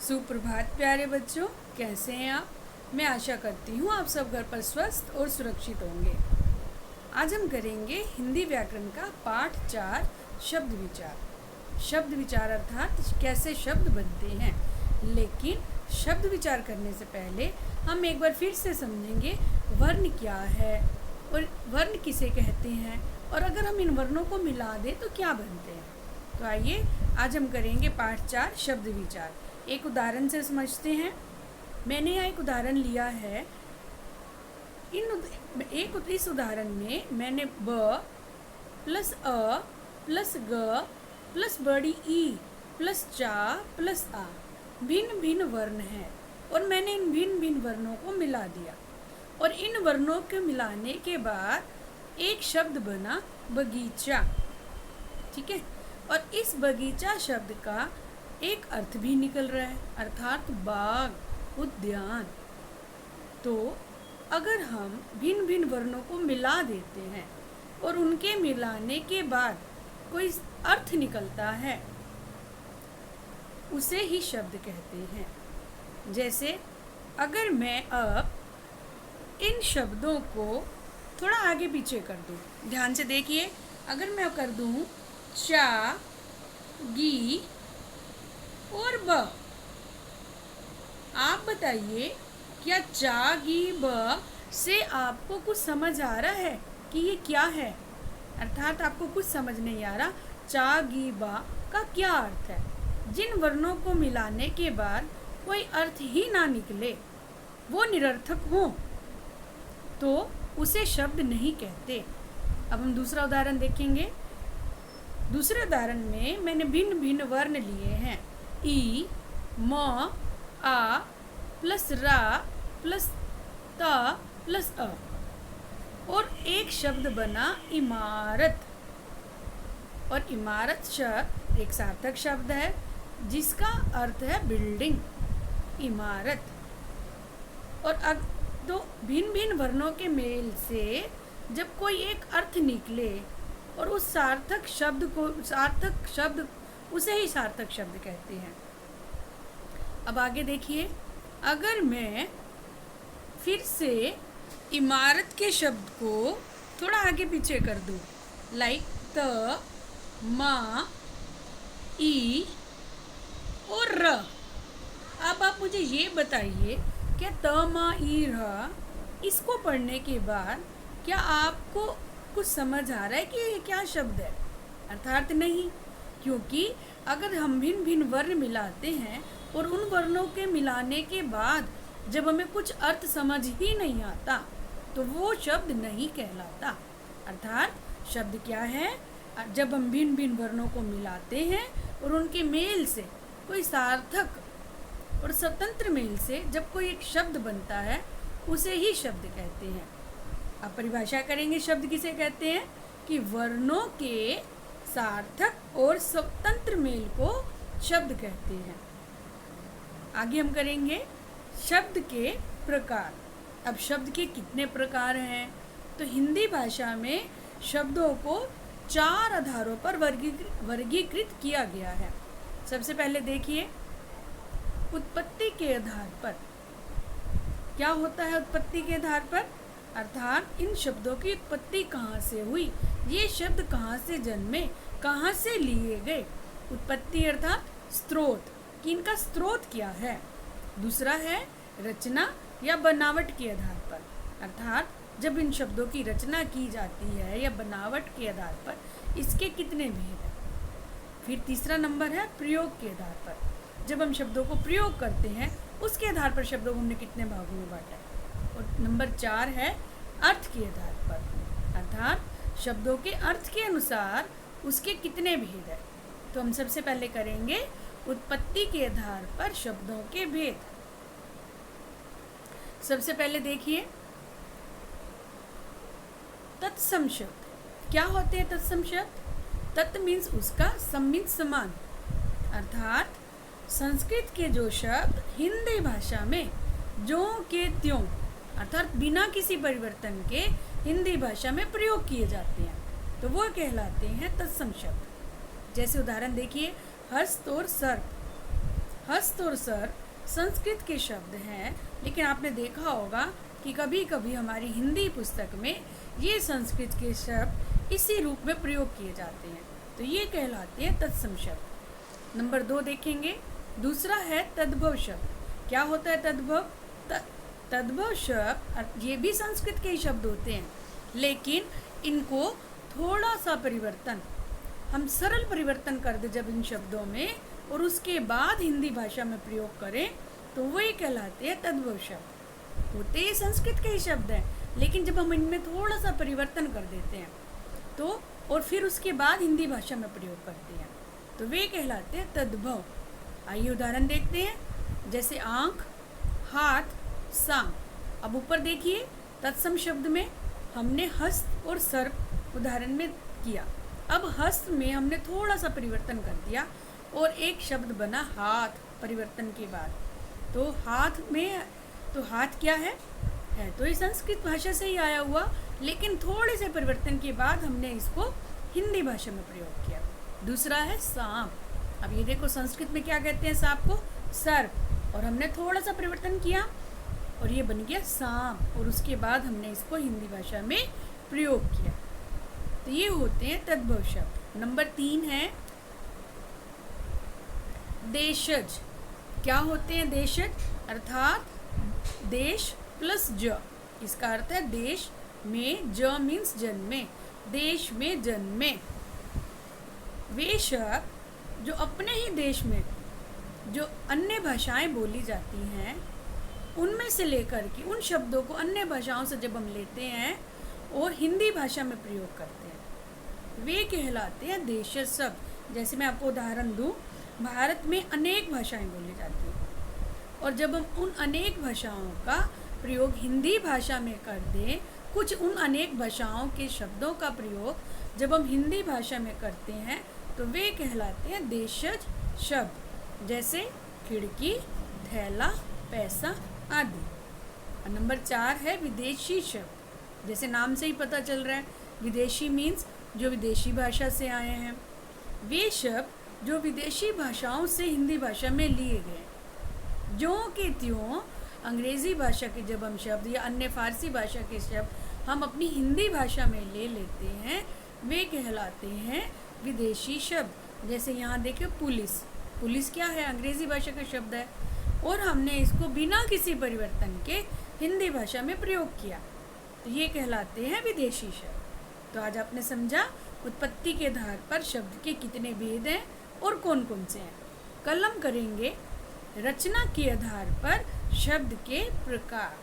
सुप्रभात प्यारे बच्चों, कैसे हैं आप। मैं आशा करती हूँ आप सब घर पर स्वस्थ और सुरक्षित होंगे। आज हम करेंगे हिंदी व्याकरण का पाठ 4 शब्द विचार। शब्द विचार अर्थात कैसे शब्द बनते हैं। लेकिन शब्द विचार करने से पहले हम एक बार फिर से समझेंगे वर्ण क्या है और वर्ण किसे कहते हैं, और अगर हम इन वर्णों को मिला दें तो क्या बनते हैं। तो आइए आज हम करेंगे पाठ 4 शब्द विचार। एक उदाहरण से समझते हैं। मैंने यहाँ एक उदाहरण लिया है। इस उदाहरण में मैंने ब प्लस अ प्लस ग प्लस बड़ी ई प्लस चा प्लस आ भिन्न भिन्न वर्ण हैं, और मैंने इन भिन्न भिन्न वर्णों को मिला दिया, और इन वर्णों के मिलाने के बाद एक शब्द बना बगीचा। ठीक है, और इस बगीचा शब्द का एक अर्थ भी निकल रहा है, अर्थात बाग, उद्यान। तो अगर हम भिन्न भिन्न वर्णों को मिला देते हैं और उनके मिलाने के बाद कोई अर्थ निकलता है, उसे ही शब्द कहते हैं। जैसे अगर मैं अब इन शब्दों को थोड़ा आगे पीछे कर दूं, ध्यान से देखिए। अगर मैं कर दूं चा गी और ब, आप बताइए क्या चा गी ब से आपको कुछ समझ आ रहा है कि ये क्या है। अर्थात आपको कुछ समझ नहीं आ रहा चा गी बा का क्या अर्थ है। जिन वर्णों को मिलाने के बाद कोई अर्थ ही ना निकले, वो निरर्थक हो, तो उसे शब्द नहीं कहते। अब हम दूसरा उदाहरण देखेंगे। दूसरे उदाहरण में मैंने भिन्न भिन्न वर्ण लिए हैं। ई म आ प्लस रा प्लस ता प्लस अ, और एक शब्द बना इमारत। और इमारत शब्द एक सार्थक शब्द है जिसका अर्थ है बिल्डिंग, इमारत। और अब तो भिन्न भिन्न वर्णों के मेल से जब कोई एक अर्थ निकले और उस सार्थक शब्द उसे ही सार्थक शब्द कहते हैं। अब आगे देखिए। अगर मैं फिर से इमारत के शब्द को थोड़ा आगे पीछे कर दूं, लाइक त मा ई और र। अब आप मुझे ये बताइए, क्या त मा ई र इसको पढ़ने के बाद क्या आपको कुछ समझ आ रहा है कि ये क्या शब्द है? अर्थात नहीं, क्योंकि अगर हम भिन्न भिन्न वर्ण मिलाते हैं और उन वर्णों के मिलाने के बाद जब हमें कुछ अर्थ समझ ही नहीं आता, तो वो शब्द नहीं कहलाता। अर्थात शब्द क्या है? जब हम भिन्न भिन्न वर्णों को मिलाते हैं और उनके मेल से कोई सार्थक और स्वतंत्र मेल से जब कोई एक शब्द बनता है, उसे ही शब्द कहते हैं। अब परिभाषा करेंगे शब्द किसे कहते हैं, कि वर्णों के सार्थक और स्वतंत्र मेल को शब्द कहते हैं। आगे हम करेंगे शब्द के प्रकार। अब शब्द के कितने प्रकार हैं? तो हिंदी भाषा में शब्दों को 4 आधारों पर वर्गीकृत किया गया है। सबसे पहले देखिए, उत्पत्ति के आधार पर। क्या होता है उत्पत्ति के आधार पर? अर्थात इन शब्दों की उत्पत्ति कहाँ से हुई, ये शब्द कहाँ से जन्मे, कहाँ से लिए गए। उत्पत्ति अर्थात स्रोत, कि इनका स्रोत क्या है। दूसरा है रचना या बनावट के आधार पर, अर्थात जब इन शब्दों की रचना की जाती है या बनावट के आधार पर इसके कितने भेद हैं। फिर तीसरा नंबर है प्रयोग के आधार पर, जब हम शब्दों को प्रयोग करते हैं उसके आधार पर शब्दों को हमने कितने भागों में बांटा है। और नंबर 4 है अर्थ के आधार पर, अर्थात शब्दों के अर्थ के अनुसार उसके कितने भेद हैं। तो हम सबसे पहले करेंगे उत्पत्ति के आधार पर शब्दों के भेद। सबसे पहले देखिए तत्सम शब्द। क्या होते हैं तत्सम शब्द? तत् मीन्स उसका, सम मीन्स समान। अर्थात संस्कृत के जो शब्द हिंदी भाषा में जो के त्यों, अर्थात बिना किसी परिवर्तन के हिंदी भाषा में प्रयोग किए जाते हैं, तो वो कहलाते हैं तत्सम शब्द। जैसे उदाहरण देखिए, हस्त और सर्प। हस्त और सर संस्कृत के शब्द हैं, लेकिन आपने देखा होगा कि कभी कभी हमारी हिंदी पुस्तक में ये संस्कृत के शब्द इसी रूप में प्रयोग किए जाते हैं, तो ये कहलाते हैं तत्सम शब्द। नंबर 2 देखेंगे, दूसरा है तद्भव शब्द। क्या होता है तद्भव? तद्भव शब्द ये भी संस्कृत के ही शब्द होते हैं, लेकिन इनको थोड़ा सा परिवर्तन, हम सरल परिवर्तन कर दे जब इन शब्दों में, और उसके बाद हिंदी भाषा में प्रयोग करें, तो वही कहलाते हैं तद्भव शब्द। होते ही संस्कृत के ही शब्द हैं, लेकिन जब हम इनमें थोड़ा सा परिवर्तन कर देते हैं तो, और फिर उसके बाद हिंदी भाषा में प्रयोग करते हैं, तो वे कहलाते हैं तद्भव। आइए उदाहरण देखते हैं, जैसे आँख, हाथ, सांप। अब ऊपर देखिए, तत्सम शब्द में हमने हस्त और सर्प उदाहरण में किया। अब हस्त में हमने थोड़ा सा परिवर्तन कर दिया और एक शब्द बना हाथ परिवर्तन के बाद। तो हाथ में, तो हाथ क्या है तो ये संस्कृत भाषा से ही आया हुआ, लेकिन थोड़े से परिवर्तन के बाद हमने इसको हिंदी भाषा में प्रयोग किया। दूसरा है सांप। अब ये देखो, संस्कृत में क्या कहते हैं सांप को? सर्प, और हमने थोड़ा सा परिवर्तन किया और ये बन गया सांप, और उसके बाद हमने इसको हिंदी भाषा में प्रयोग किया। तो ये होते हैं तद्भव शब्द। नंबर 3 है देशज। क्या होते हैं देशज? अर्थात देश प्लस ज, इसका अर्थ है देश में, ज मीन्स जन्मे, देश में जन्मे। वे शब्द जो अपने ही देश में जो अन्य भाषाएं बोली जाती हैं, उनमें से लेकर के उन शब्दों को अन्य भाषाओं से जब हम लेते हैं और हिंदी भाषा में प्रयोग करते हैं, वे कहलाते हैं देशज शब्द। जैसे मैं आपको उदाहरण दूं, भारत में अनेक भाषाएं बोली जाती हैं, और जब हम उन अनेक भाषाओं का प्रयोग हिंदी भाषा में कर दें, कुछ उन अनेक भाषाओं के शब्दों का प्रयोग जब हम हिंदी भाषा में करते हैं, तो वे कहलाते हैं देशज शब्द। जैसे खिड़की, थैला, पैसा आदि। और नंबर 4 है विदेशी शब्द। जैसे नाम से ही पता चल रहा है, विदेशी मीन्स जो विदेशी भाषा से आए हैं। वे शब्द जो विदेशी भाषाओं से हिंदी भाषा में लिए गए, ज्यों के त्यों अंग्रेज़ी भाषा के जब हम शब्द या अन्य फारसी भाषा के शब्द हम अपनी हिंदी भाषा में ले लेते हैं, वे कहलाते हैं विदेशी शब्द। जैसे यहाँ देखिए पुलिस, पुलिस क्या है? अंग्रेज़ी भाषा का शब्द है, और हमने इसको बिना किसी परिवर्तन के हिंदी भाषा में प्रयोग किया, तो ये कहलाते हैं विदेशी शब्द। तो आज आपने समझा उत्पत्ति के आधार पर शब्द के कितने भेद हैं और कौन कौन से हैं। कल हम करेंगे रचना के आधार पर शब्द के प्रकार।